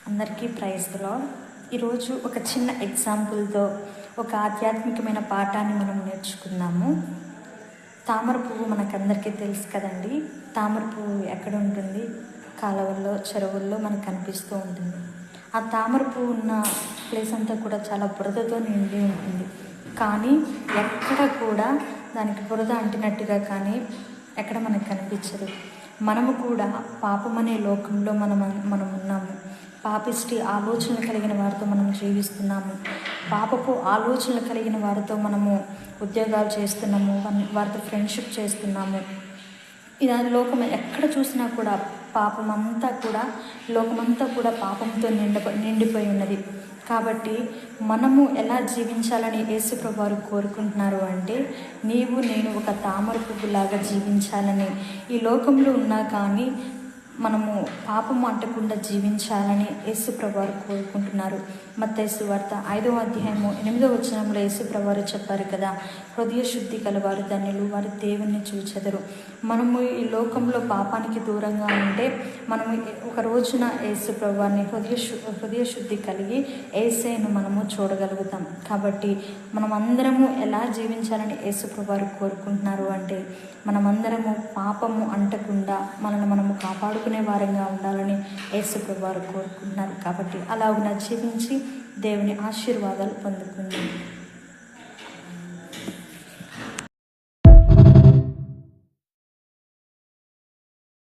అందరికీ praise the lord. ఈరోజు ఒక చిన్న ఎగ్జాంపుల్తో ఒక ఆధ్యాత్మికమైన పాఠాన్ని మనం నేర్చుకుందాము. తామర పువ్వు మనకందరికీ తెలుసు కదండి. తామర పువ్వు ఎక్కడ ఉంటుంది? కాలువల్లో, చెరువుల్లో మనకు కనిపిస్తూ ఉంటుంది. ఆ తామర పువ్వు ఉన్న ప్లేస్ అంతా కూడా చాలా బురదతో నిండి ఉంటుంది. కానీ ఎక్కడ కూడా దానికి బురద అంటినట్టుగా కానీ ఎక్కడ మనకు కనిపించదు. మనము కూడా పాపమనే లోకంలో మనం ఉన్నాము. పాపిష్టి ఆలోచనలు కలిగిన వారితో మనం జీవిస్తున్నాము. పాపపు ఆలోచనలు కలిగిన వారితో మనము ఉద్యోగాలు చేస్తున్నాము, వారితో ఫ్రెండ్షిప్ చేస్తున్నాము. ఇలా లోకం ఎక్కడ చూసినా కూడా లోకమంతా కూడా పాపంతో నిండిపోయి ఉన్నది. కాబట్టి మనము ఎలా జీవించాలని యేసుప్రభువు వారు కోరుకుంటున్నారు అంటే, నీవు నేను ఒక తామర పువ్వులాగా జీవించాలని. ఈ లోకంలో ఉన్నా కానీ మనము పాపము అంటకుండా జీవించాలని యేసుప్రభువు వారు కోరుకుంటున్నారు. మత్తయి సువార్త 5వ అధ్యాయము 8వ వచనంలో యేసుప్రభువు వారు చెప్పారు కదా, హృదయ శుద్ధి కలవారు ధన్యులు, వారు దేవుణ్ణి చూచెదరు. మనము ఈ లోకంలో పాపానికి దూరంగా ఉంటే మనము ఒక రోజున యేసుప్రభువు వారిని హృదయ శుద్ధి కలిగి యేసయ్యను మనము చూడగలుగుతాం. కాబట్టి మనమందరము ఎలా జీవించాలని యేసుప్రభువు వారు కోరుకుంటున్నారు అంటే, మనమందరము పాపము అంటకుండా మనము కాపాడుకునే వారంగా ఉండాలని యేసుప్రభువు వారు కోరుకుంటున్నారు. కాబట్టి అలాగున జీవించి దేవుని ఆశీర్వాదాలు పొందుకుందాం.